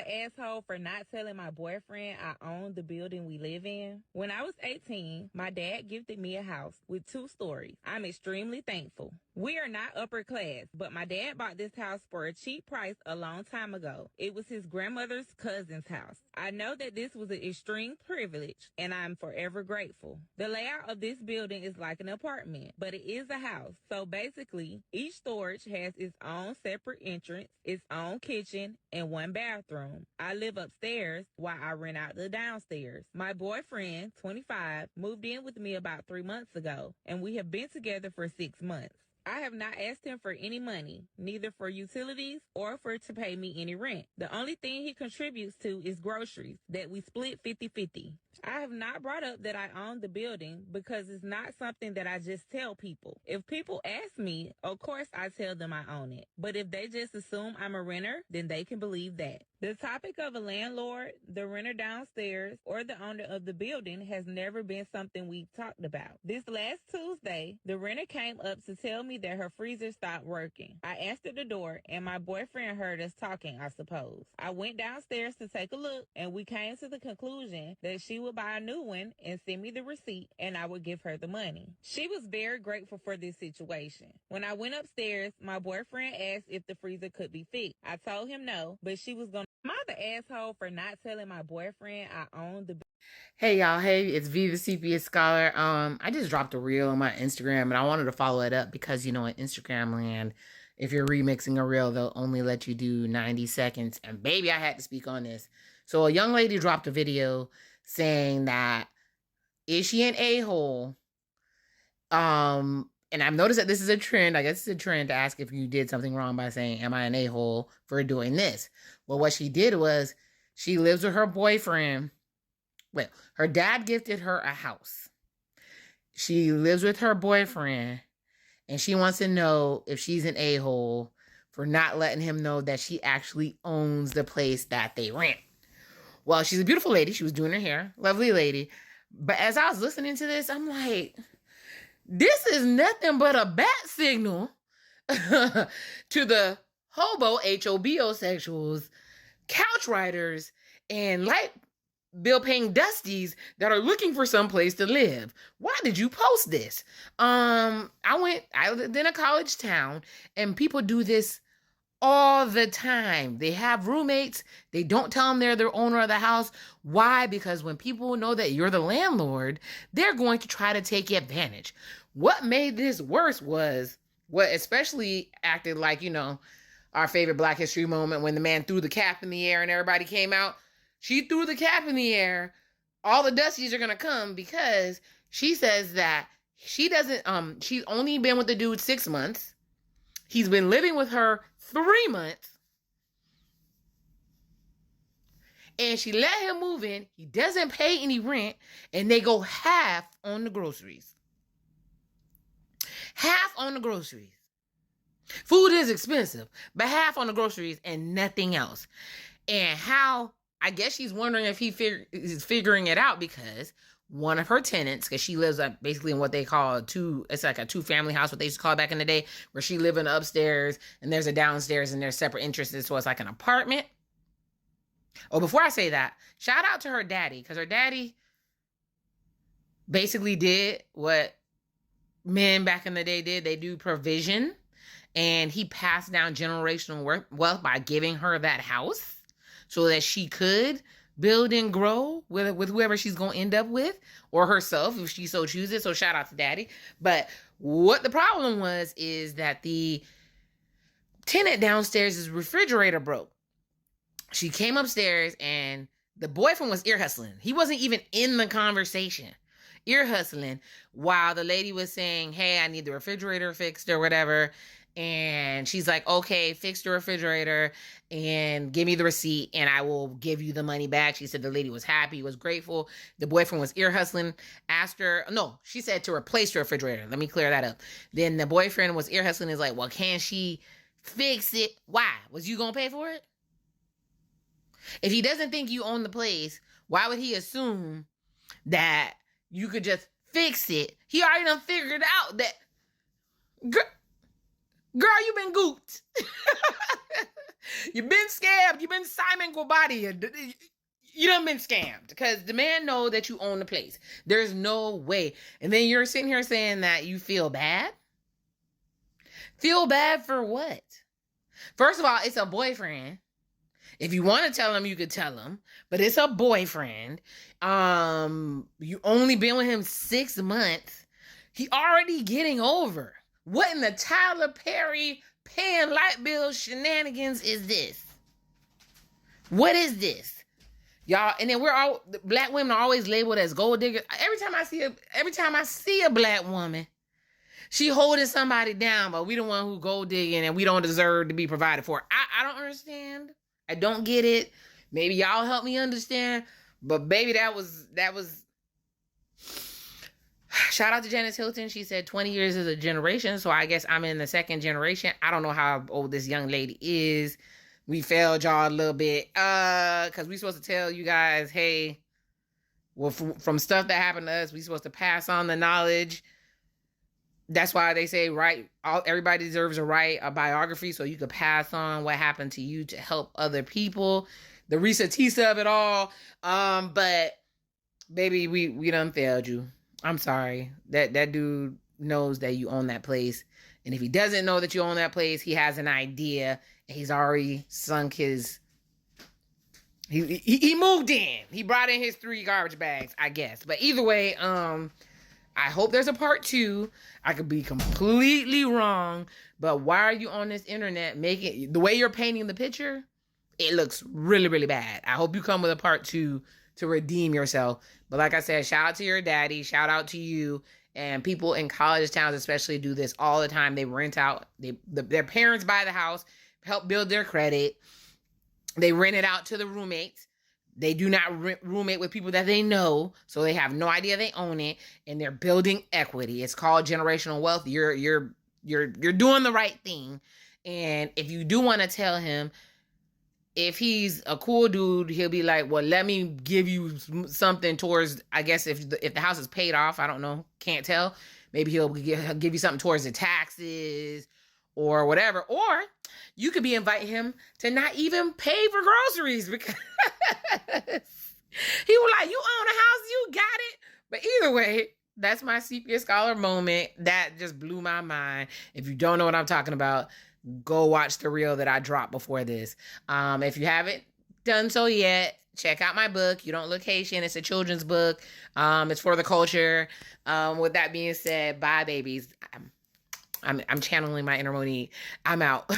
the asshole for not telling my boyfriend I own the building we live in? When I was 18, my dad gifted me a house with 2 stories. I'm extremely thankful. We are not upper class, but my dad bought this house for a cheap price a long time ago. It was his grandmother's cousin's house. I know that this was an extreme privilege, and I'm forever grateful. The layout of this building is like an apartment, but it is a house. So basically, each storage has its own separate entrance, its own kitchen, and 1 bathroom. I live upstairs while I rent out the downstairs. My boyfriend, 25, moved in with me about 3 months ago, and we have been together for 6 months. I have not asked him for any money, neither for utilities or for to pay me any rent. The only thing he contributes to is groceries that we split 50-50. I have not brought up that I own the building because it's not something that I just tell people. If people ask me, of course I tell them I own it. But if they just assume I'm a renter, then they can believe that. The topic of a landlord, the renter downstairs, or the owner of the building has never been something we've talked about. This last Tuesday, the renter came up to tell me that her freezer stopped working. I answered the door and my boyfriend heard us talking, I suppose. I went downstairs to take a look and we came to the conclusion that she would buy a new one and send me the receipt and I would give her the money. She was very grateful for this situation. When I went upstairs, my boyfriend asked if the freezer could be fixed. I told him no, but she was going to. Am I the asshole for not telling my boyfriend I own the... Hey y'all, hey, it's V the CPS Scholar. I just dropped a reel on my Instagram and I wanted to follow it up because, in Instagram land, if you're remixing a reel, they'll only let you do 90 seconds. And baby, I had to speak on this. So a young lady dropped a video saying that, is she an a-hole? And I've noticed that this is a trend. I guess it's a trend to ask if you did something wrong by saying, am I an a-hole for doing this? Well, what she did was she lives with her boyfriend. Well, her dad gifted her a house. She lives with her boyfriend, and she wants to know if she's an a-hole for not letting him know that she actually owns the place that they rent. Well, she's a beautiful lady. She was doing her hair. Lovely lady. But as I was listening to this, I'm like, this is nothing but a bat signal to the hobo, H-O-B-O sexuals, couch riders, and light bill paying dusties that are looking for some place to live. Why did you post this? I lived in a college town and people do this all the time. They have roommates. They don't tell them they're the owner of the house. Why? Because when people know that you're the landlord, they're going to try to take advantage. What made this worse was what especially acted like, our favorite Black History moment when the man threw the cap in the air and everybody came out. She threw the cap in the air. All the dusties are going to come because she says that she doesn't, she's only been with the dude 6 months. He's been living with her 3 months. And she let him move in. He doesn't pay any rent. And they go half on the groceries. Half on the groceries. Food is expensive, but half on the groceries and nothing else. And how, I guess she's wondering if he is figuring it out because one of her tenants, because she lives basically in what they call it's like a 2-family house, what they used to call back in the day, where she live in the upstairs and there's a downstairs and there's separate entrances, so it's like an apartment. Oh, before I say that, shout out to her daddy, because her daddy basically did what men back in the day did. They do provision, and he passed down generational wealth by giving her that house so that she could build and grow with whoever she's going to end up with, or herself if she so chooses. So shout out to daddy. But what the problem was is that the tenant downstairs' refrigerator broke. She came upstairs and the boyfriend was ear hustling. He wasn't even in the conversation. Ear hustling while the lady was saying, hey, I need the refrigerator fixed or whatever. And she's like, okay, fix the refrigerator and give me the receipt and I will give you the money back. She said the lady was happy, was grateful. The boyfriend was ear hustling, she said to replace the refrigerator. Let me clear that up. Then the boyfriend was ear hustling, is like, well, can she fix it? Why? Was you gonna pay for it? If he doesn't think you own the place, why would he assume that you could just fix it? He already done figured out that, girl, Girl, you been gooped. You've been scammed. You've been Simon Guobadia. You done been scammed because the man know that you own the place. There's no way. And then you're sitting here saying that you feel bad. Feel bad for what? First of all, it's a boyfriend. If you want to tell him, you could tell him. But it's a boyfriend. You only been with him 6 months. He already getting over. What in the Tyler Perry paying light bill shenanigans is this? What is this? Y'all, and then black women are always labeled as gold diggers. Every time I see a black woman, she holding somebody down, but we the one who gold digging and we don't deserve to be provided for. I don't understand. I don't get it. Maybe y'all help me understand. But baby, that was shout out to Janice Hilton. She said 20 years is a generation. So I guess I'm in the second generation. I don't know how old this young lady is. We failed y'all a little bit. Because we supposed to tell you guys, hey, well, from stuff that happened to us, we supposed to pass on the knowledge. That's why they say, everybody deserves a biography, so you could pass on what happened to you to help other people. The Risa Tisa of it all. But baby, we done failed you. I'm sorry. That dude knows that you own that place. And if he doesn't know that you own that place, he has an idea. And he's already sunk his... He moved in. He brought in his 3 garbage bags, I guess. But either way, I hope there's a part 2. I could be completely wrong. But why are you on this internet making... The way you're painting the picture, it looks really, really bad. I hope you come with a part 2 to redeem yourself. But like I said, shout out to your daddy. Shout out to you. And people in college towns especially do this all the time. They rent out. Their parents buy the house, help build their credit. They rent it out to the roommates. They do not roommate with people that they know, so they have no idea they own it, and they're building equity. It's called generational wealth. You're doing the right thing. And if you do want to tell him, if he's a cool dude, he'll be like, well, let me give you something towards, I guess if the house is paid off, I don't know, can't tell. Maybe he'll give you something towards the taxes or whatever. Or you could be inviting him to not even pay for groceries because he was like, you own a house, you got it. But either way, that's my Sepia Scholar moment. That just blew my mind. If you don't know what I'm talking about, go watch the reel that I dropped before this. If you haven't done so yet, check out my book, You Don't Look Haitian. It's a children's book. It's for the culture. With that being said, bye, babies. I'm channeling my inner Monique. I'm out.